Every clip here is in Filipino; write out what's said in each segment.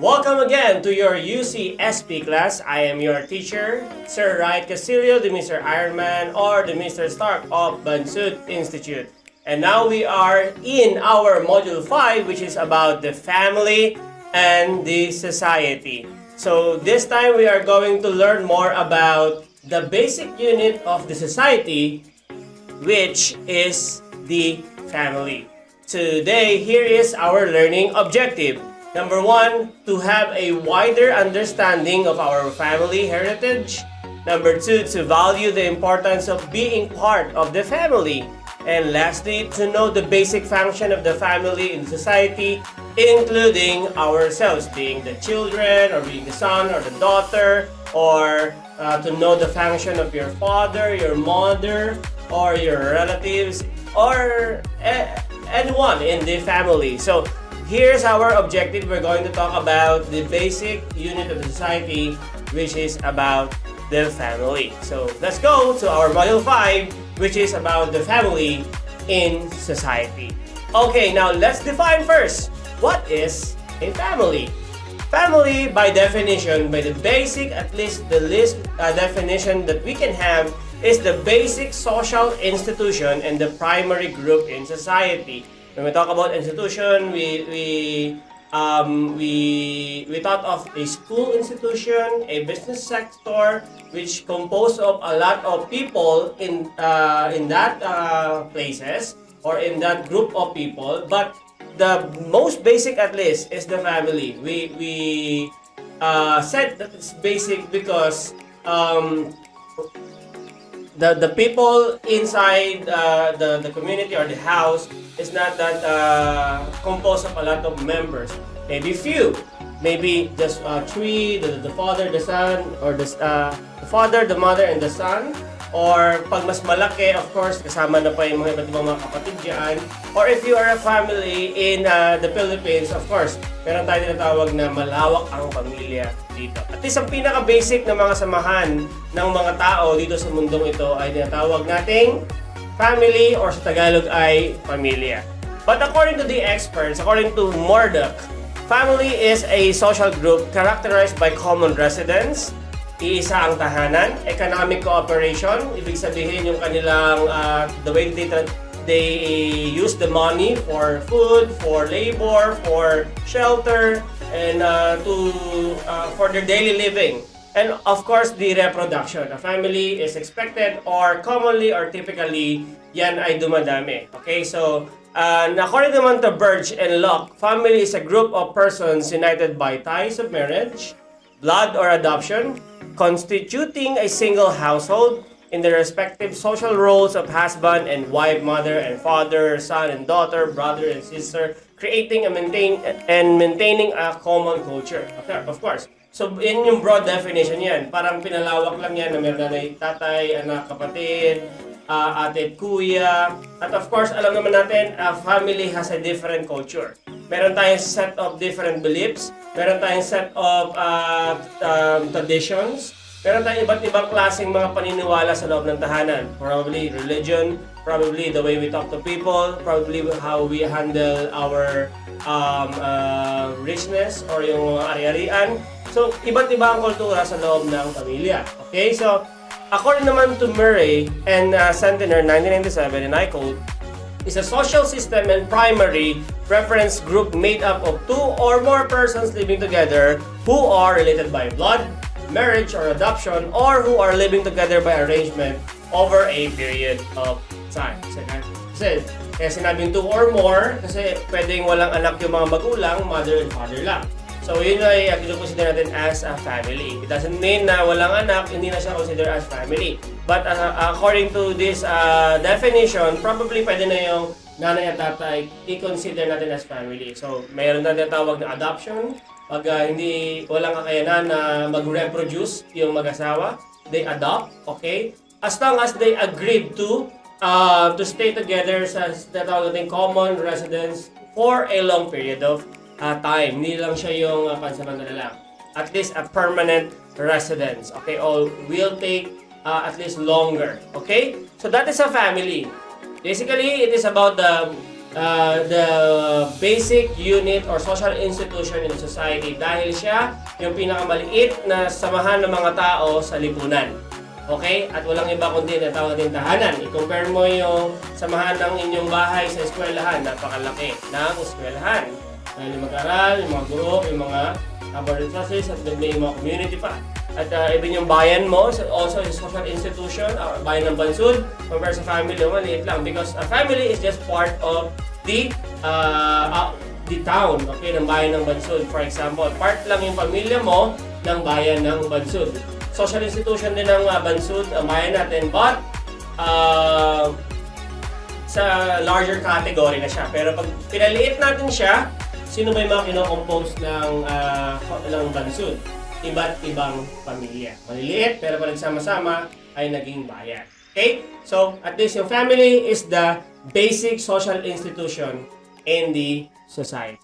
Welcome again to your UCSP class. I am your teacher, Sir Wright Casilio, the Mr. Ironman, or the Mr. Stark of Bansud Institute. And now we are in our Module 5, which is about the family and the society. So this time we are going to learn more about the basic unit of the society, which is the family. Today, here is our learning objective. Number 1, to have a wider understanding of our family heritage. Number 2, to value the importance of being part of the family. And lastly, to know the basic function of the family in society, including ourselves, being the children, or being the son or the daughter, or to know the function of your father, your mother, or your relatives, or anyone in the family. So, here's our objective. We're going to talk about the basic unit of the society, which is about the family. So let's go to our Module 5, which is about the family in society. Okay, now let's define first. What is a family? Family, by definition, by the basic, at least the least definition that we can have, is the basic social institution and the primary group in society. When we talk about institution, we thought of a school institution, a business sector, which composed of a lot of people in that places or in that group of people. But the most basic, at least, is the family. We said that it's basic because the people inside the community or the house is not that composed of a lot of members. Maybe few. Maybe just 3, the father, the son, or the father, the mother, and the son. Or pag mas malaki, of course, kasama na pa yung mga iba't ibang mga kapatid dyan. Or if you are a family in the Philippines, of course, meron tayo tinatawag na malawak ang pamilya dito. At least ang pinaka-basic na mga samahan ng mga tao dito sa mundong ito ay tinatawag nating family, or sa Tagalog ay pamilya. But according to the experts, according to Murdoch, family is a social group characterized by common residence, iisa ang tahanan, economic cooperation, ibig sabihin yung kanilang the way they use the money for food, for labor, for shelter, and for their daily living. And of course, the reproduction. A family is expected, or commonly or typically, yan ay dumadami. Okay, so according naman to Birch and Locke, family is a group of persons united by ties of marriage, blood or adoption, constituting a single household in the respective social roles of husband and wife, mother and father, son and daughter, brother and sister, creating and maintaining a common culture. Okay, of course. So, in yung broad definition yan, parang pinalawak lang yan na meron na tatay, anak, kapatid, ate, kuya. At of course, alam naman natin, family has a different culture. Meron tayong set of different beliefs, meron tayong set of traditions, meron tayong iba't ibang klaseng mga paniniwala sa loob ng tahanan. Probably religion, probably the way we talk to people, probably how we handle our richness or yung ari-arian. So, iba't iba ang kultura sa loob ng pamilya. Okay? So, according naman to Murray and Centener 1997, and I quote, is a social system and primary reference group made up of 2 or more persons living together who are related by blood, marriage, or adoption, or who are living together by arrangement over a period of time. Kasi kaya sinabing 2 or more, kasi pwedeng walang anak yung mga magulang, mother and father lang. So, yun ay consider natin as a family. It doesn't mean na walang anak, hindi na siya consider as family. But according to this definition, probably pwede na yung nanay at tatay i-consider natin as family. So, mayroon na tinatawag na adoption. Pag hindi walang kakayanan na mag-reproduce yung mag-asawa, they adopt, okay? As long as they agreed to stay together sa tinatawag natin common residence for a long period of time. Hindi lang siya yung pansamantala lang. At least a permanent residence. Okay? Or will take at least longer. Okay? So that is a family. Basically, it is about the the basic unit or social institution in society dahil siya yung pinakamaliit na samahan ng mga tao sa lipunan. Okay? At walang iba kundi natawag din tahanan. I-compare mo yung samahan ng inyong bahay sa eskwelahan. Napakalaki ng eskwelahan. Dahil yung mag-aral, yung mga guro, yung mga board of trustees, at may mga community pa. At even yung bayan mo, also is social institution, bayan ng bansod, compare sa family, maliit lang. Because a family is just part of the town, okay, ng bayan ng bansod. For example, part lang yung pamilya mo ng bayan ng bansod. Social institution din ng bansod, ang bayan natin, but sa larger category na siya. Pero pag pinaliit natin siya, sino ba yung mga kinocompose ng bansod? Iba't ibang pamilya. Maliliit, pero pag nagsama-sama ay naging bayan. Okay? So, at least yung family is the basic social institution in the society.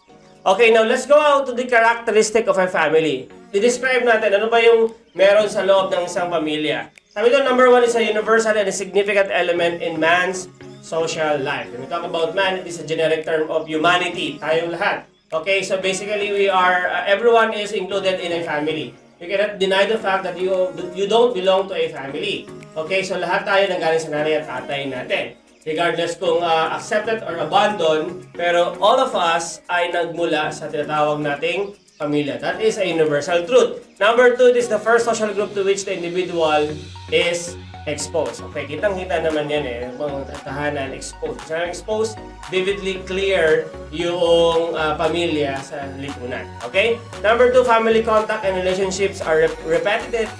Okay, now let's go out to the characteristic of a family. I-describe natin ano ba yung meron sa loob ng isang pamilya. Sabi doon, number 1 is a universal and a significant element in man's social life. When we talk about man, it is a generic term of humanity. Tayong lahat. Okay, so basically we are, everyone is included in a family. You cannot deny the fact that you don't belong to a family. Okay, so lahat tayo nanggaling sa nanay at tatay natin. Regardless kung accepted or abandoned, pero all of us ay nagmula sa tinatawag nating pamilya. That is a universal truth. Number 2 is the first social group to which the individual is exposed. Okay, kitang-kita naman yan eh. Mga tahanan, exposed. Kasi exposed, vividly clear yung pamilya sa lipunan. Okay? Number 2, family contact and relationships are repetitive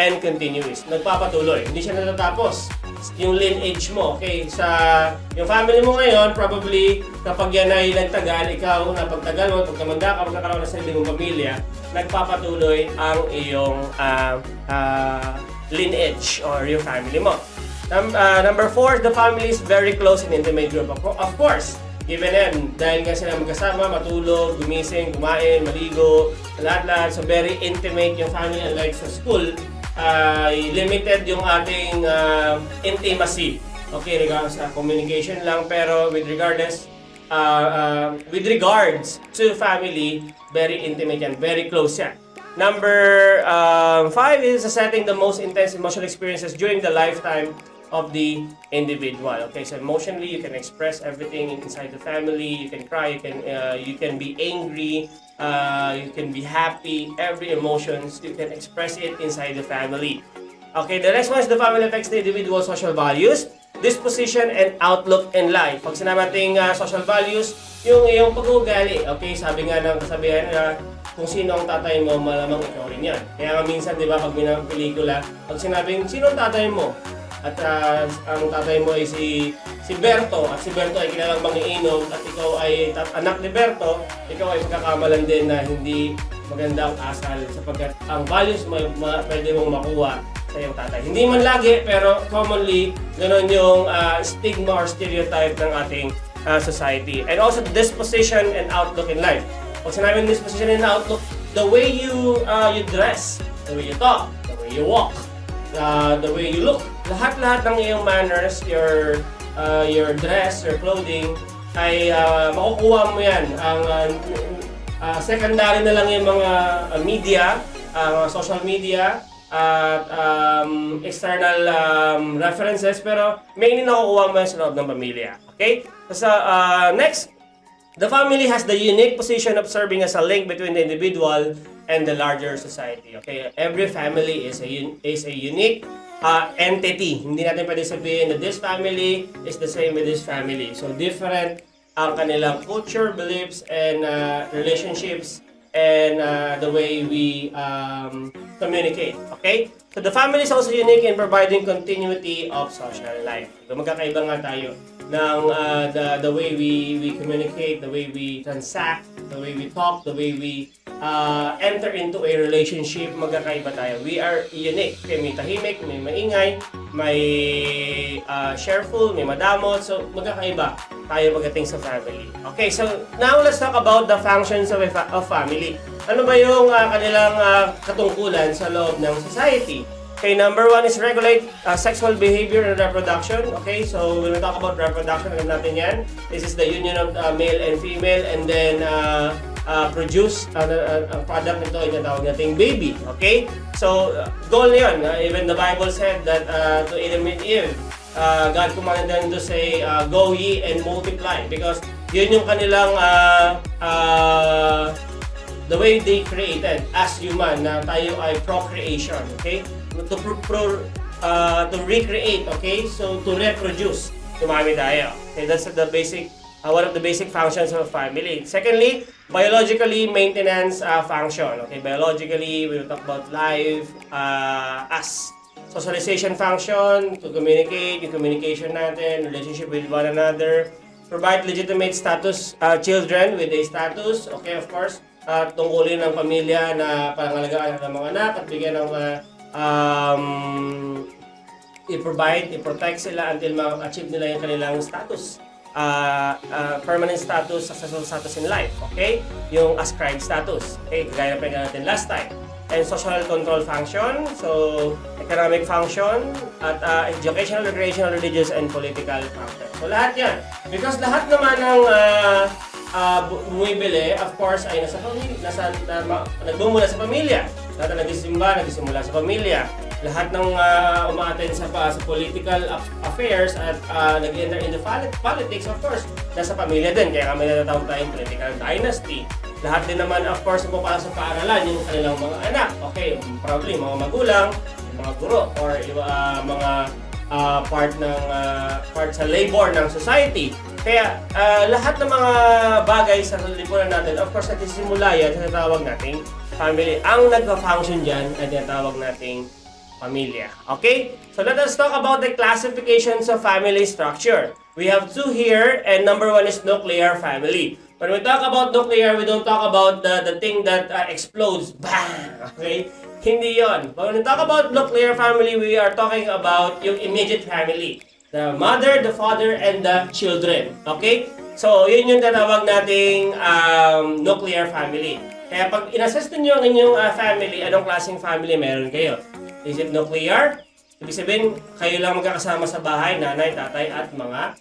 and continuous. Nagpapatuloy. Hindi siya natatapos. Yung lineage mo, okay? Yung family mo ngayon, probably kapag yan ay nagtagal, ikaw napagtagal mo, pag tumanda ka, magkakaroon ng sarili mong pamilya, nagpapatuloy ang iyong lineage or yung family mo. Number 4, the family is very close and intimate group. Of course, given yan, dahil nga sila magkasama, matulog, gumising, kumain, maligo, lahat-lahat. So very intimate yung family, unlike sa school, limited yung ating intimacy. Okay, regardless sa communication lang, pero with regards to family, very intimate yan, very close yan. Number 5 is setting the most intense emotional experiences during the lifetime of the individual. Okay, so emotionally, you can express everything inside the family. You can cry, you can be angry, you can be happy. Every emotions, you can express it inside the family. Okay, the next one is the family affects the individual's social values, disposition, and outlook in life. Pag sinabi natin social values, yung iyong pag-uugali. Okay, sabi nga ng kasabihan na kung sino ang tatay mo, malamang ikaw rin yan. Kaya nga minsan, di ba, pag pelikula, pag sinabing, sino ang tatay mo? At ang tatay mo ay si Berto, at si Berto ay kilalang mangiinom, at ikaw ay anak ni Berto, ikaw ay pagkakamalan din na hindi maganda ang asal sapagkat ang values mo pwede mong makuha sa iyong tatay. Hindi man lagi, pero commonly, ganoon yung stigma or stereotype ng ating society. And also the disposition and outlook in life. Pag sinabing disposition and outlook, the way you dress, the way you talk, the way you walk, the way you look, lahat-lahat ng iyong manners, your dress, your clothing, ay makukuha mo yan. Secondary na lang yung mga media, social media, at external references, pero mainly nakukuha mo yan sa loob ng pamilya. Okay? So, next, the family has the unique position of serving as a link between the individual and the larger society. Okay, every family is a unique entity. Hindi natin pwede sabihin that this family is the same with this family. So different ang kanilang culture, beliefs, and relationships, and the way we communicate. Okay? So the family is also unique in providing continuity of social life. So magkakaiba nga tayo ng the way we communicate, the way we transact, the way we talk, the way we enter into a relationship, magkakaiba tayo. We are unique. Okay, may tahimik, may maingay, may shareful, may madamot. So magkakaiba tayo pagdating sa family. Okay, so now let's talk about the functions of family. Ano ba yung kanilang katungkulan sa loob ng society? Okay, number 1 is regulate sexual behavior and reproduction. Okay, so when we talk about reproduction, alam natin yan. This is the union of male and female, and then produce ang product nito ay natawag nating baby. Okay, so goal yun. Even the Bible said that to Adam and Eve, God commanded them to say, go ye and multiply, because yun yung kanilang the way they created as human, na tayo ay procreation. Okay, to recreate. Okay, so to reproduce, dumami tayo. Okay, that's the basic one of the basic functions of a family. Secondly, biologically maintenance function. Okay, biologically we will talk about life as socialization function, to communicate, yung communication natin, relationship with one another, provide legitimate status children with a status. Okay, of course, tungkulin ng pamilya na pangalagaan ng mga anak at bigyan ng i-provide, i-protect sila until ma-achieve nila yung kanilang status. Permanent status, successful status in life. Okay? Yung ascribed status. Okay? Gaya na pinag natin last time. And social control function, so economic function, at educational, recreational, religious, and political function. So lahat yan. Because lahat naman ng bumibili, of course, ay nagbumula sa pamilya. Lahat na nagsimula sa pamilya. Lahat ng umaattend sa political affairs at nag-enter in the politics, of course, nasa pamilya din. Kaya kami natatawag tayong political dynasty. Lahat din naman, of course, pupasok sa paaralan yung kanilang mga anak. Okay, probably mga magulang, mga guro, or mga part sa labor ng society. Kaya lahat ng mga bagay sa lipunan natin, of course, nagsisimula yan sa tinatawag nating family. Ang nagpa-function dyan ay tinatawag nating pamilya. Okay? So let us talk about the classifications of family structure. We have two here, and number 1 is nuclear family. When we talk about nuclear, we don't talk about the thing that explodes. Bang! Okay? Hindi yon. When we talk about nuclear family, we are talking about yung immediate family. The mother, the father, and the children. Okay? So, yun yung tatawag nating nuclear family. Kaya pag in-assess niyo ang inyong family, anong klaseng family meron kayo? Is it nuclear? Ibig sabihin, kayo lang magkakasama sa bahay, nanay, tatay, at mga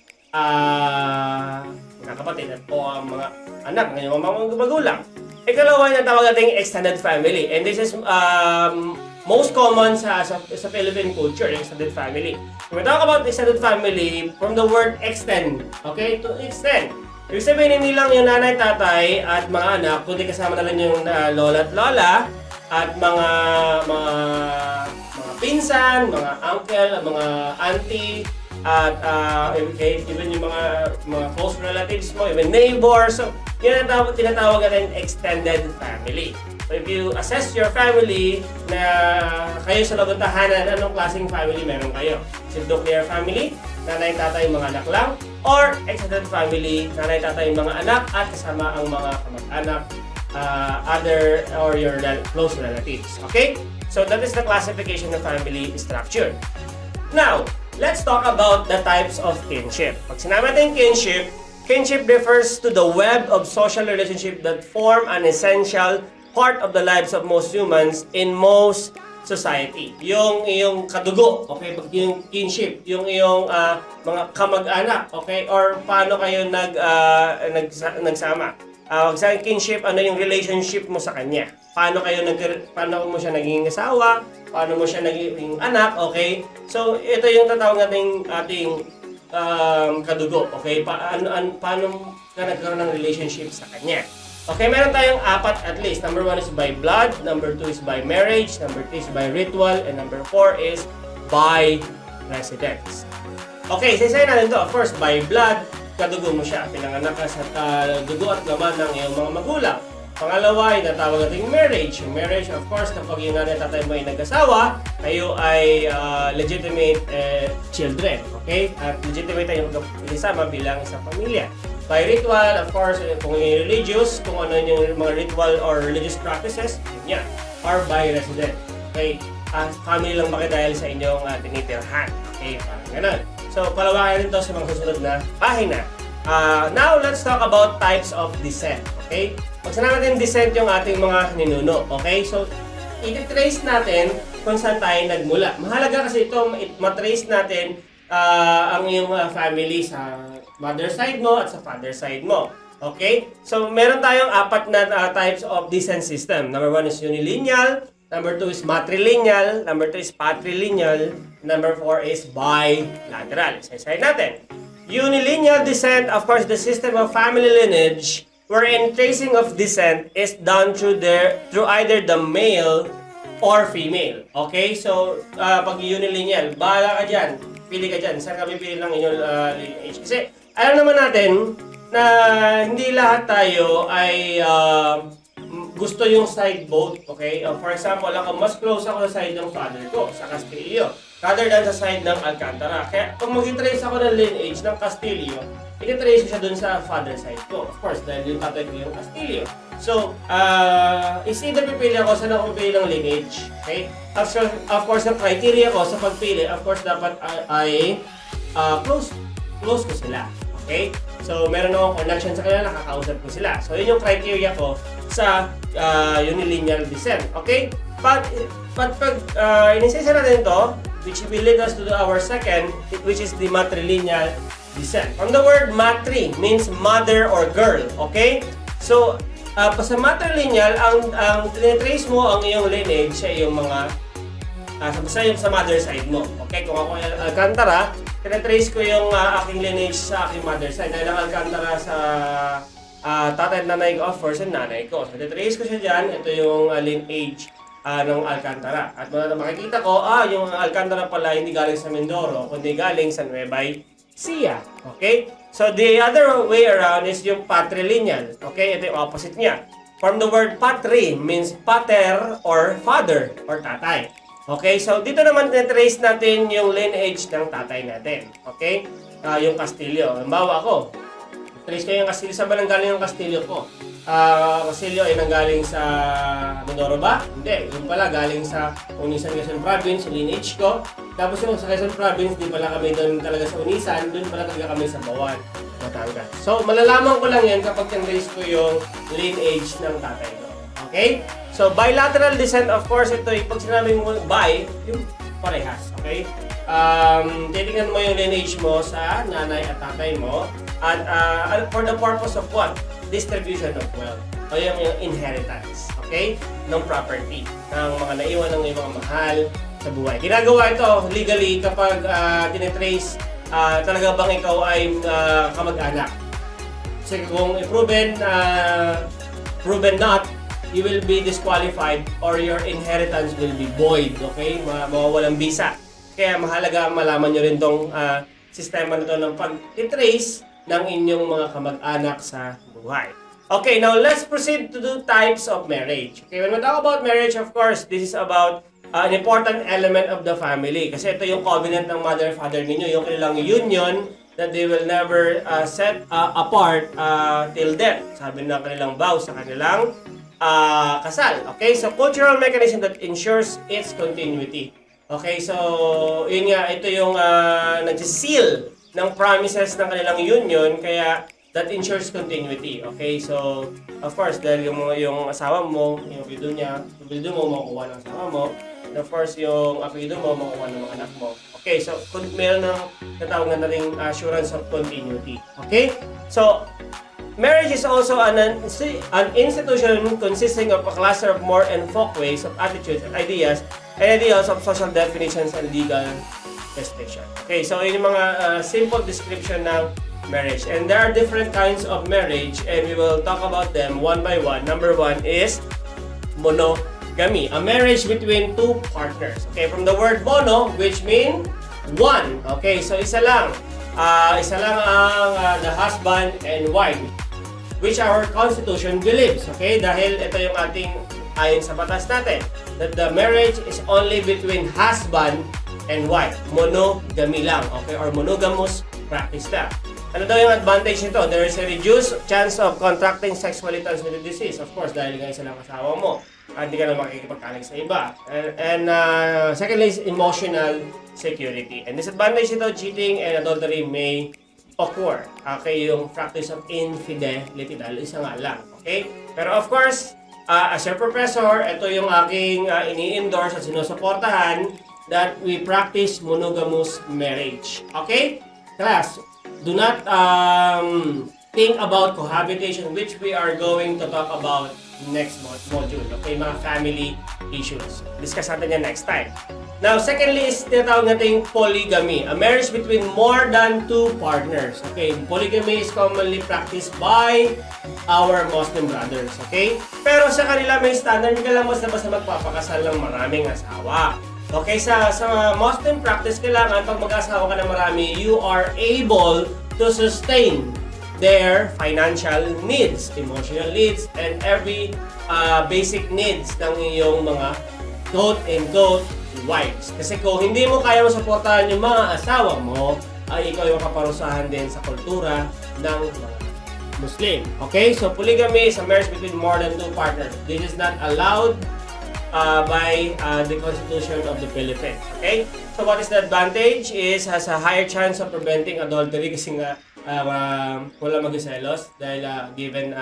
kapatid at mga anak, ng mga magulang. Ikalawa na tawag nating extended family. And this is most common sa Philippine culture, extended family. When we talk about extended family, from the word extend, okay, to extend. Ibig sabihin, hindi lang yung nanay, tatay, at mga anak, kundi kasama na rin yung lola at lola, at mga pinsan, mga uncle, mga auntie, at even yung mga close relatives mo, even neighbors. So, yun ang tinatawag natin extended family. So, if you assess your family na kayo sa loob ng tahanan, anong klaseng family meron kayo? Is it nuclear family, nanay, tatay, mga anak lang? Or extended family, nanay, tatay, mga anak, at kasama ang mga kamag-anak, other or your close relatives. Okay? So that is the classification of family structure. Now, let's talk about the types of kinship. Pag sinabi natin kinship, kinship refers to the web of social relationship that form an essential part of the lives of most humans in most society. Yung iyong kadugo, okay? Pag yung kinship, yung iyong mga kamag-anak, okay? Or paano kayo nagsama. Sa kinship, ano yung relationship mo sa kanya? Paano mo siya naging asawa? Paano mo siya naging anak? Okay? So, ito yung tatawag nating ating kadugo. Okay? Paano ka nagkaroon ng relationship sa kanya? Okay, meron tayong 4 at least. Number 1 is by blood, number 2 is by marriage, number 3 is by ritual, and number 4 is by residence. Okay, isa-isayin natin to. First, by blood, kadugo mo siya. Pinanganak ka sa dugo at laman ng iyong mga magulang. Pangalawa ay natawag nating marriage. Yung marriage, of course, kapag yung nanay tatay mo ay nag-asawa, kayo ay legitimate children. Okay? At legitimate tayo magkasama bilang isang pamilya. By ritual, of course, kung yung religious, kung ano yung mga ritual or religious practices, yun yan. Or by resident. Okay? Family lang ba dahil sa inyong tinitirhan. Okay? Parang ganun. So, palawakan rin ito sa mga susunod na pahina. Now, let's talk about types of descent. Okay? Pag sinabi natin descent yung ating mga ninuno. Okay? So, i-trace natin kung saan tayo nagmula. Mahalaga kasi ito, matrace natin ang iyong family sa mother side mo at sa father side mo. Okay? So, meron tayong apat na types of descent system. Number 1 is unilineal. Number 2 is matrilineal. Number 3 is patrilineal. Number 4 is bilateral. Isa-isahin natin. Unilineal descent, of course, the system of family lineage wherein tracing of descent is done through either the male or female. Okay? So, pag unilineal, bahala ka dyan. Pili ka dyan. Saan ka pipili ng inyong lineage? Kasi, alam naman natin na hindi lahat tayo ay gusto yung side both. Okay? For example, ako, mas close ako sa side ng father ko, sa Castillo, rather than sa side ng Alcantara. Kaya, kung mag-trace ako ng lineage ng Castillo, ititrace ko siya dun sa father side ko. Of course, dahil yung tatay ko yung Castillo. So, is either pipili ako saan ako pipili ng lineage. Okay? Of course, ang criteria ko sa pagpili, of course, dapat ay close ko sila. Okay? So, meron akong connection sa kanila, nakakausap ko sila. So, yun yung criteria ko sa unilineal descent. Okay? But pag inisisa natin ito, which will lead us to our second, which is the matrilineal descent. From the word matri means mother or girl. Okay? So, sa matrilineal, ang tinitrace mo ang iyong lineage sa iyong mga sa mother side mo. Okay? Kung ako ay Alcantara, tinitrace ko yung aking lineage sa aking mother side. Dahil ang Alcantara sa tatay at nanay ko, of course, ang nanay ko. So, tinitrace ko siya dyan. Ito yung lineage ng Alcantara. At makikita ko, yung Alcantara pala hindi galing sa Mindoro, kundi galing sa Nueva Ecija. Okay? So, the other way around is yung patrilineal. Okay? Ito yung opposite niya. From the word patri means pater or father or tatay. Okay? So, dito naman trace natin yung lineage ng tatay natin. Okay? Yung Castillo. Halimbawa ako, trace ko yung Castillo. Saan ba nanggaling yung Castillo ko? Castillo ay nanggaling sa Mindoro ba? Hindi. Yung pala galing sa Unisan Quezon Province, yung lineage ko. Tapos yung sa Quezon Province, di pala kami doon talaga sa Unisan, doon pala talaga kami sa Bawan, Batangas. So, malalaman ko lang yan kapag trace ko yung lineage ng tatay ko. Okay? So, bilateral descent, of course, ito, pag sinabi mo bi, yung parehas. Okay? Titingnan mo yung lineage mo sa nanay at tatay mo. At for the purpose of what? Distribution of wealth. O yung inheritance. Okay? Ng property. Ng mga naiwan ng mga mahal sa buhay. Ginagawa ito legally kapag tinitrace talaga bang ikaw ay kamag-anak. Kasi kung proven not, you will be disqualified or your inheritance will be void. Okay? Mawawalang bisa. Kaya mahalaga malaman nyo rin tong sistema nito ng pag-trace ng inyong mga kamag-anak sa buhay. Okay, now let's proceed to the types of marriage. Okay, when we talk about marriage, of course, this is about an important element of the family. Kasi ito yung covenant ng mother and father ninyo, yung kanilang union that they will never set apart till death. Sabi ng kanilang vow sa kanilang kasal. Okay, so cultural mechanism that ensures its continuity. Okay, so yun nga, ito yung nag-seal ng promises ng kanilang union, kaya that ensures continuity. Okay, so of course, dahil yung asawa mo, yung apelyido niya, yung apelyido mo, makukuha ng asawa mo, and of course, yung apelyido mo, makukuha ng mga anak mo. Okay, so meron ng natawag na rin assurance of continuity. Okay, so marriage is also an institution consisting of a cluster of more and folkways of attitudes and ideas of social definitions and legal gestation. Okay, so yun yung mga simple description ng marriage. And there are different kinds of marriage and we will talk about them one by one. Number one is monogamy, a marriage between two partners. Okay, from the word mono, which mean one. Okay, so isa lang ang the husband and wife, which our constitution believes. Okay, dahil ito yung ating ayon sa batas natin, that the marriage is only between husband and wife. Monogamy lang, okay, or monogamous practice na. Ano daw yung advantage nito? There is a reduced chance of contracting sexually transmitted disease. Of course, dahil nga isa lang asawa mo, hindi ka na makikipagkanig sa iba. And secondly is emotional security. And disadvantage nito, cheating and adultery may occur. Okay, yung practice of infidelity dahil isa nga lang. Okay? Pero of course, as a professor, ito yung aking ini-endorse at sinusuportahan that we practice monogamous marriage. Okay? Class, do not think about cohabitation, which we are going to talk about next module. Okay, mga family issues. Discuss natin yan next time. Now, secondly is tinatawag natin polygamy, a marriage between more than two partners. Okay, polygamy is commonly practiced by our Muslim brothers. Okay? Pero sa kanila may standard, hindi ka lang basta magpapakasal ng maraming asawa. Okay, sa Muslim practice, kailangan pag mag-asawa ka ng marami, you are able to sustain their financial needs, emotional needs, and every basic needs ng iyong mga quote-unquote wives. Kasi kung hindi mo kaya masuportahan yung mga asawa mo, ay ikaw yung kaparusahan din sa kultura ng mga Muslim. Okay? So, polygamy is a marriage between more than two partners. This is not allowed by the Constitution of the Philippines. Okay? So, what is the advantage? Has a higher chance of preventing adultery kasi nga wala mag-selos dahil given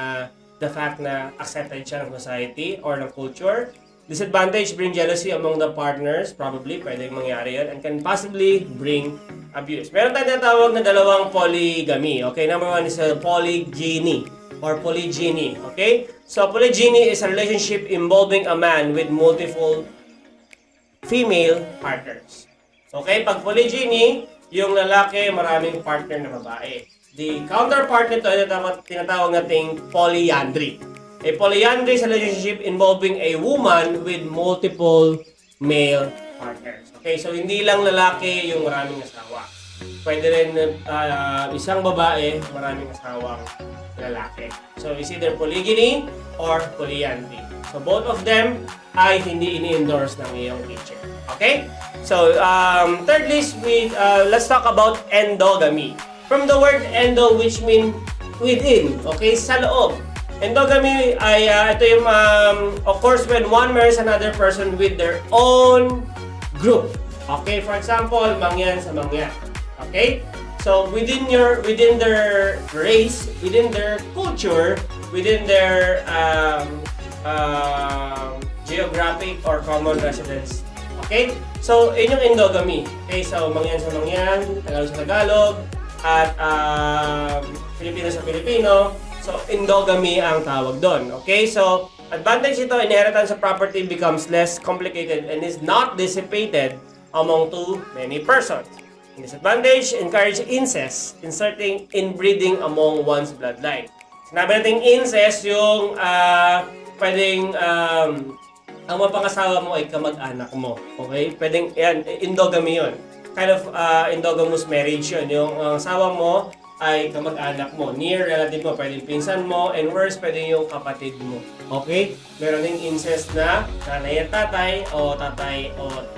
the fact na accepted siya ng society or ng culture. Disadvantage, bring jealousy among the partners, probably, pwedeng mangyari yun, and can possibly bring abuse. Meron tayong tinatawag na dalawang polygamy. Okay, number one is polygyny or polygyny. Okay, so polygyny is a relationship involving a man with multiple female partners. Okay, pag polygyny, yung lalaki maraming partner na babae. The counterpart nito ay tinatawag nating polyandry. A polyandry is a relationship involving a woman with multiple male partners. Okay, so hindi lang lalaki yung maraming asawa. Pwede rin isang babae, maraming asawang lalaki. So it's either polygyny or polyandry. So both of them ay hindi ini-endorse ng iyong teacher. Okay? So thirdly, let's talk about endogamy. From the word endo, which mean within. Okay, sa loob. Endogamy ay ito yung of course when one marries another person with their own group. Okay, for example, mangyan sa mangyan. Okay? So within their race, within their culture, within their geographic or common residence. Okay? So yun yung endogamy. Okay, so mangyan sa mangyan, Tagalog sa Tagalog, at Filipino sa Filipino. So, endogamy ang tawag doon. Okay? So, advantage ito, inheritance of property becomes less complicated and is not dissipated among too many persons. Disadvantage, encourage incest, inserting inbreeding among one's bloodline. Sinabi natin incest, yung pwedeng ang mapangasawa mo ay kamag-anak mo. Okay? Pwedeng, yan, endogamy yun. Kind of endogamous marriage yun. Yung asawa mo ay kamag-anak mo, near relative mo, pwedeng pinsan mo, and worse, pwedeng yung kapatid mo. Okay? Meron ding incest na nanay at tatay o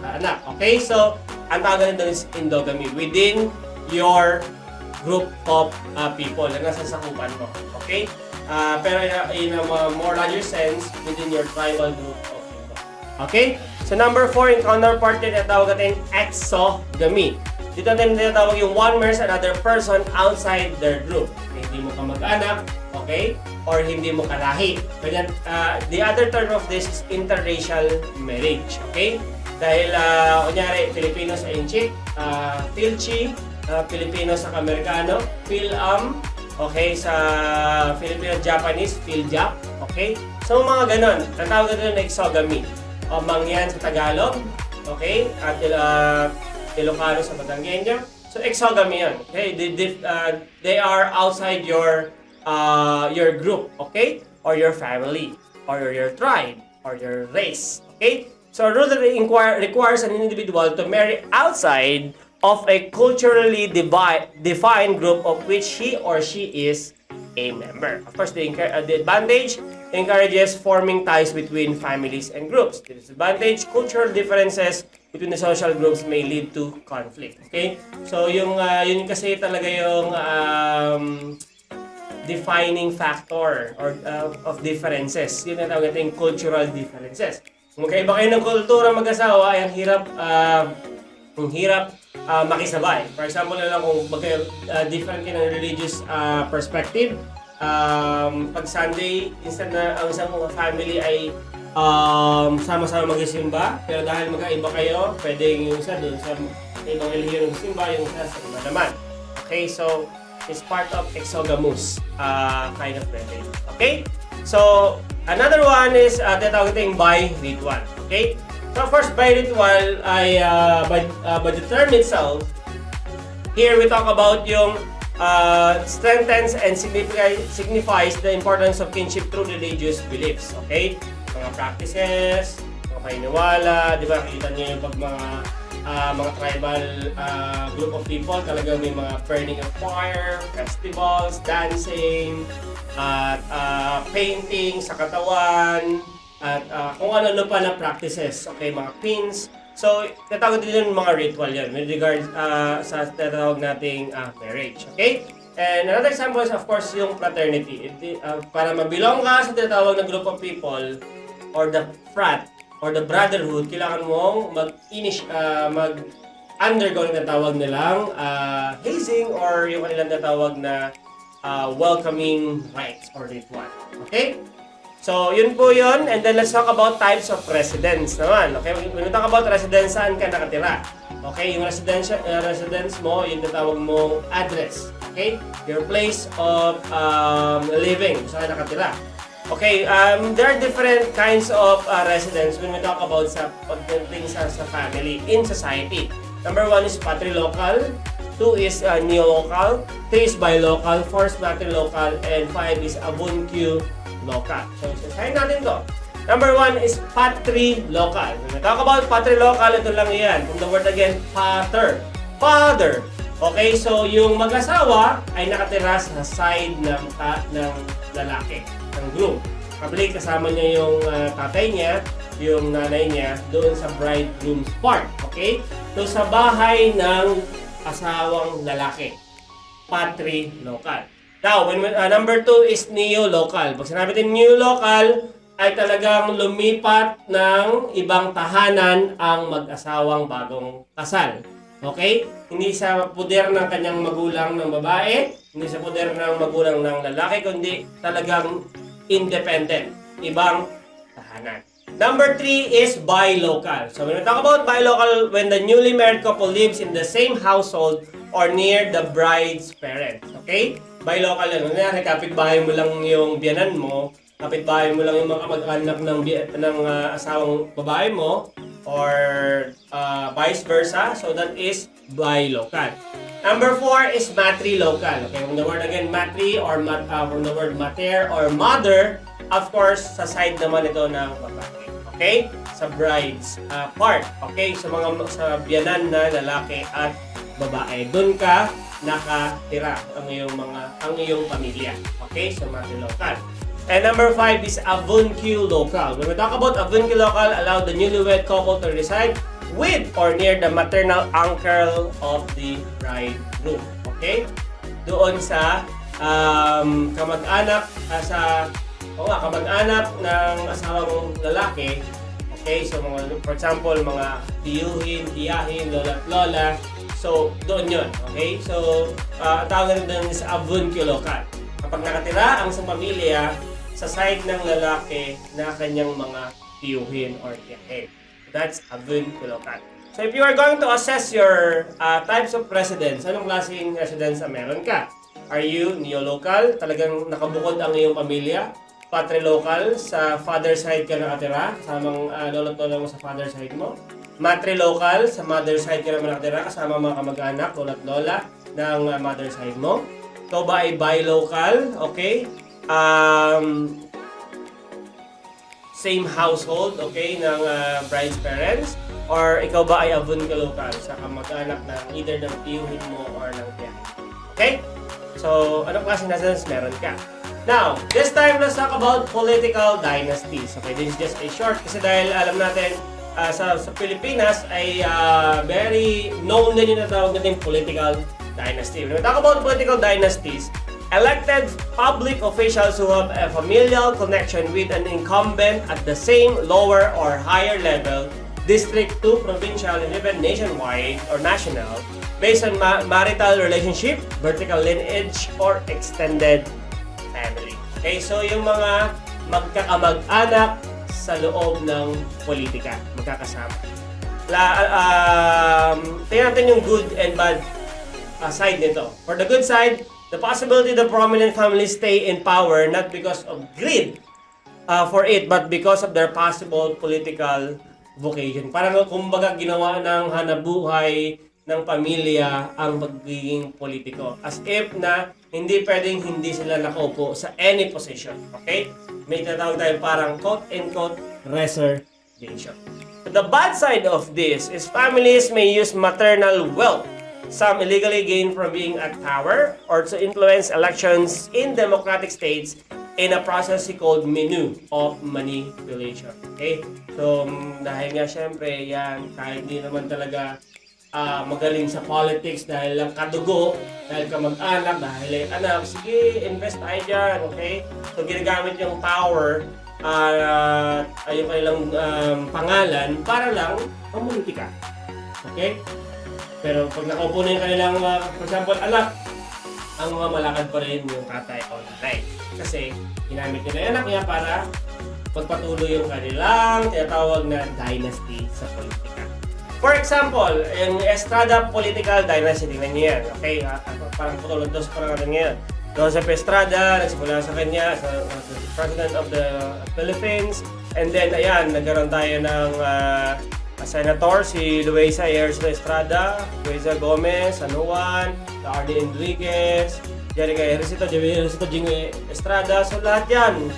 anak. Okay? So, ang tawag doon is endogamy within your group of people na nasa sakupan mo. Okay? Pero in a more larger sense, within your tribal group of people. Okay? So, number 4, yung counterpart na tawag natin exogamy. Dito natin tinatawag yung one marries another person outside their group. Hindi mo kamag-anak, okay? Or hindi mo kalahi. The other term of this is interracial marriage, okay? Dahil, kunyari, Filipino sa Inchik, Filchi, Filipino sa Amerikano, Philam, okay? Sa Filipino-Japanese, Philjap, okay? So, mga ganon. Tatawag natin ng exogamy. O mangyan sa Tagalog, okay? At Ilocano sa Batanggenyo. So exogamy yan. Okay? They are outside your group, okay? Or your family, or your tribe, or your race. Okay? So a rule that requires an individual to marry outside of a culturally defined group of which he or she is a member. Of course, the advantage encourages forming ties between families and groups. The disadvantage, cultural differences between the social groups may lead to conflict. Okay? So, yun kasi talaga yung defining factor or of differences. Yun ang tawag natin cultural differences. Kung magkaiba kayo ng kultura mag-asawa, ay ang hirap makisabay. For example, na lang kung different kayo ng religious perspective, pag Sunday, instead na ang isang family ay sama-sama magsimba, pero dahil magkaiba kayo, pwedeng yung isa doon sa ibang relihiyon ng simba, yung isa sa iba naman. Okay, so it's part of exogamous kind of wedding. Okay? So, another one is tinatawag natin by ritual. Okay? So, first, by ritual ay by the term itself, here we talk about yung strengthens and signifies the importance of kinship through religious beliefs. Okay? Mga practices, mga paniniwala, di ba? Kita niyo yung pag mga tribal group of people, talagang may mga burning of fire, festivals, dancing, at painting sa katawan, at kung ano-ano pa na practices, okay, mga pins. So, tatawag din yung mga ritual yan with regards sa tatawag nating marriage, okay? And another example is, of course, yung fraternity. Para mabilong ka sa tinatawag na group of people, or the frat, or the brotherhood, kailangan mong mag-undergo yung natawag nilang hazing or yung kanilang natawag na welcoming rites or ritual. Okay? So, yun po yun. And then, let's talk about types of residence naman. Okay? When we talk about residence, saan ka nakatira? Okay? Yung residence mo, yung natawag mong address. Okay? Your place of living. Saan ka nakatira? Okay, there are different kinds of residence when we talk about sa pagdating sa family in society. Number 1 is patrilocal, 2 is neolocal, 3 is bilocal, 4 is matrilocal, and 5 is avunculocal. So, sasayin natin to. Number 1 is patrilocal. When we talk about patrilocal, ito lang yan. From the word again, pater. Father. Okay, so yung mag-asawa ay nakatira sa side ng lalaki, ng groom. Kabalik, kasama niya yung tatay niya, yung nanay niya, doon sa bridegroom's part. Okay? So, sa bahay ng asawang lalaki. Patrilocal. Now, number 2 is neolocal. Pag sinabi natin neolocal, ay talagang lumipat ng ibang tahanan ang mag-asawang bagong kasal. Okay? Hindi sa poder ng kanyang magulang ng babae, hindi sa poder ng magulang ng lalaki, kundi talagang independent. Ibang tahanan. Number 3 is bilocal. So when we talk about bilocal, when the newly married couple lives in the same household or near the bride's parents. Okay? Bilocal yan. Kunyari, kapitbahay mo lang yung biyanan mo, kapitbahay mo lang yung mga kamag-anak ng asawang babae mo, or vice versa. So that is bilocal. Number 4 is matrilocal. Okay, from the word again, matri, or from the word mater or mother, of course, sa side naman ito ng babae. Okay? Sa bride's part. Okay? Sa biyanan na lalaki at babae. Doon ka nakatira ang iyong pamilya. Okay? So matrilocal. And number 5 is avunculocal. When we talk about avunculocal, allow the newlywed couple to reside with or near the maternal uncle of the bridegroom. Okay? Doon sa kamag-anak kamag-anak ng asawang lalaki. Okay? So, for example, mga tiyuhin, tiyahin, lola at lola. So, doon yun. Okay? So, tawag rin doon is avunculocal. Kapag nakatira ang isang pamilya sa side ng lalaki na kanyang mga tiyuhin or tiyahin. That's avunculocal. So if you are going to assess your types of residence, anong klaseng residence ang meron ka? Are you neolocal? Talagang nakabukod ang iyong pamilya? Patrilocal? Sa father side ka nakatira? Kasamang lolo't lola mo sa father side mo? Matrilocal? Sa mother side ka naman nakatira? Kasama mga kamag-anak, lolo't lola ng mother side mo? Ito ba ay bilocal? Okay? Same household, okay, ng bride's parents? Or ikaw ba ay avunculocal sa kamag-anak na either ng tiyuhin mo or ng tiyahin? Okay? So, anong klase residence meron ka? Now, this time, let's talk about political dynasties. Okay, this is just a short kasi dahil alam natin sa Pilipinas ay very known din yung natawag natin political dynasty. When we talk about political dynasties, elected public officials who have a familial connection with an incumbent at the same lower or higher level, district to provincial, and even nationwide or national, based on marital relationship, vertical lineage, or extended family. Okay, so yung mga magkakamag-anak sa loob ng politika, magkakasama. Tingnan natin yung good and bad side nito. For the good side, the possibility the prominent families stay in power not because of greed for it, but because of their possible political vocation. Parang kumbaga ginawa ng hanabuhay ng pamilya ang magiging politiko. As if na hindi pwedeng hindi sila nakaupo sa any position. Okay? May tatawag tayo parang quote-unquote reservation. The bad side of this is families may use maternal wealth, some illegally gained from being at power, or to influence elections in democratic states in a process called menu of manipulation. Okay? So, dahil nga syempre, yan, kahit hindi naman talaga magaling sa politics dahil lang kadugo, dahil kamag-anak, dahil ay anak, sige, invest tayo dyan, okay? So, ginagamit yung power yung kanilang pangalan para lang mamulitika. Okay? Pero pag nakaupo na yung kanilang, for example, anak, ang mga malakad pa rin yung tatay o nanay. Kasi, ginamit nila yung anak niya para pagpatuloy yung kanilang tinatawag na dynasty sa politika. For example, yung Estrada political dynasty, tingnan niyo yan. Okay, parang putulog dos parang natin ngayon. Joseph Estrada, nagsimula sa kanya, sa President of the Philippines. And then, ayan, nagkaroon tayo ng senator, si Luisa Estrada, Luisa Gomez, San Juan, R.D. Enriquez, Jerica Ejercito Jingwe Estrada. So, lahat yan.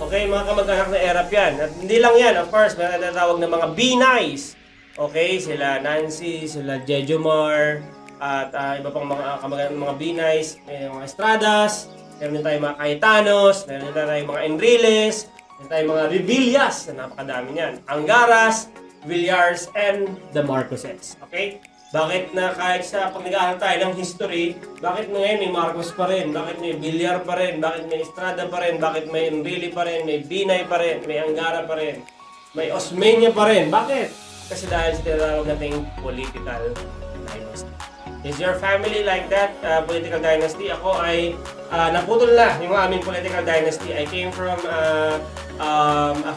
Okay, mga kamag-anak na erap yan. At hindi lang yan, of course, may natawag na mga B-Nice. Okay, sila Nancy, sila Jejomar, at iba pang mga kamag-anak, mga B-Nice, may mga Estradas, meron din tayong mga Cayetanos, meron din tayong mga Enriles, meron tayong mga Revillas, na napakadami niyan, Angaras, Villars, and the Marcoses. Okay? Bakit na kahit sa pag nag-aaral tayo ng history, bakit ngayon may Marcos pa rin, bakit may Villar pa rin, bakit may Estrada pa rin, bakit may Enrile pa rin, may Binay pa rin, may Angara pa rin, may Osmeña pa rin. Bakit? Kasi dahil sa tinatawag nating political dynasty. Is your family like that, political dynasty? Ako ay naputol na yung aming political dynasty. I came from a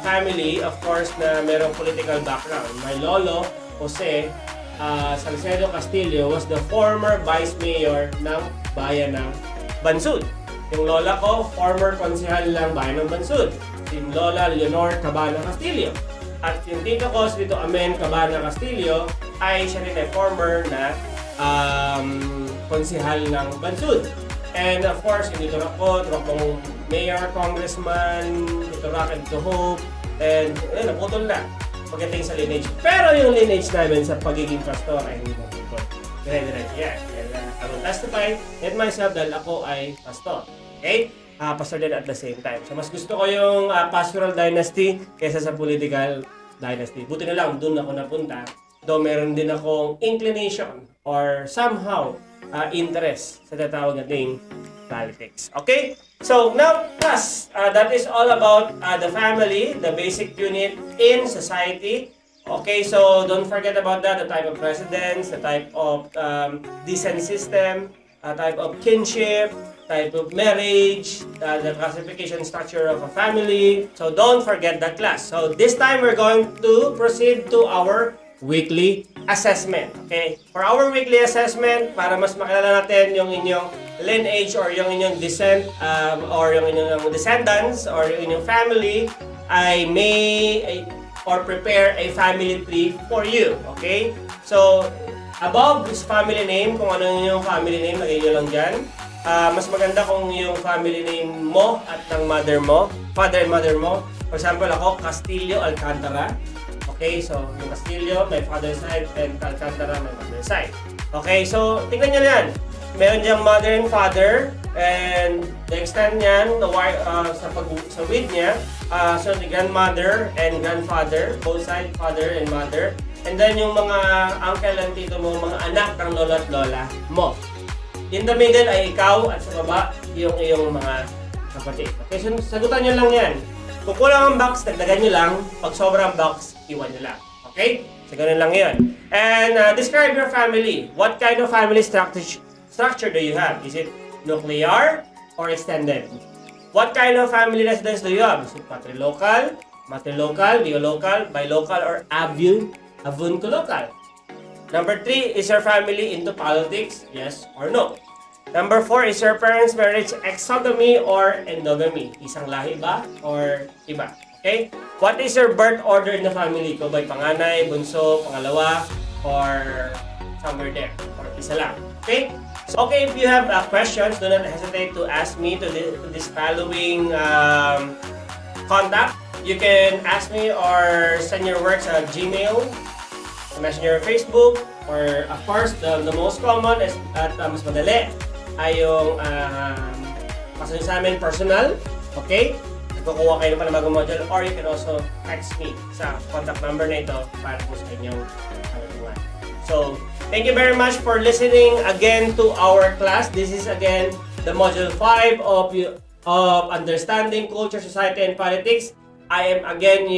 family, of course, na merong political background. My lolo, Jose Salcedo Castillo, was the former vice mayor ng bayan ng Bansud. Yung lola ko, former konsehal ng bayan ng Bansud. Si Lola Leonor Cabana Castillo. At yung tito ko, si Tito Amen Cabana Castillo, ay siya rin ay former na konsehal ng Bansud. And of course, yung Tito Rock ko, mayor, congressman, Tito Rock and Tito Hope, and naputol na pagdating sa lineage. Pero yung lineage namin sa pagiging pastor ay hindi naputol. Dire-diretso yan. And I will testify that myself dahil ako ay pastor. Okay? Pastor din at the same time. So, mas gusto ko yung pastoral dynasty kaysa sa political dynasty. Buti na lang, doon ako napunta. Though meron din akong inclination or somehow interest sa tatawag nating politics. Okay? So, now, class, that is all about the family, the basic unit in society. Okay, so don't forget about that, the type of residence, the type of decent system, type of kinship, type of marriage, the classification structure of a family. So don't forget that class. So this time we're going to proceed to our weekly assessment. Okay? For our weekly assessment, para mas makilala natin yung inyong lineage or yung inyong descent or yung inyong descendants or yung inyong family, I may or prepare a family tree for you. Okay? So above this family name, kung ano yung family name, lagay nyo lang dyan. Mas maganda kung yung family name mo at ng mother mo, father and mother mo. For example, ako, Castillo Alcantara. Okay, so yung Castillo, my father's side, and Alcantara, my mother's side. Okay, so tingnan nyo yan. Meron diyang mother and father, and the extent niyan, sa width niya, so the grandmother and grandfather, both side, father and mother. And then yung mga uncle and tito mo, mga anak ng lola at lola mo. In the middle ay ikaw at sa baba yung iyong mga kapatid. Okay, so sagutan nyo lang yan. Kung kulang ang box, dagdagan nyo lang. Pag sobrang box, iwan nyo lang. Okay? So ganun lang yun. And describe your family. What kind of family structure do you have? Is it nuclear or extended? What kind of family residence do you have? Is it patrilocal, matrilocal, biolocal, bilocal, or avunculocal? Number 3, is your family into politics? Yes or no? Number 4, is your parents' marriage exogamy or endogamy? Isang lahi ba or iba? Okay? What is your birth order in the family? Ikaw ba'y panganay, bunso, pangalawa, or somewhere there? Or isa lang? Okay? So, okay, if you have questions, do not hesitate to ask me to this following contact. You can ask me or send your works at Gmail, Messenger, Facebook, or of course, the most common is at mas madali ay yung pasanin sa amin personal. Okay? Nagkukuha kayo ng panibagong module, or you can also text me sa contact number na ito para po sa inyong kalutungan. So, thank you very much for listening again to our class. This is again the module 5 of Understanding Culture, Society, and Politics. I am again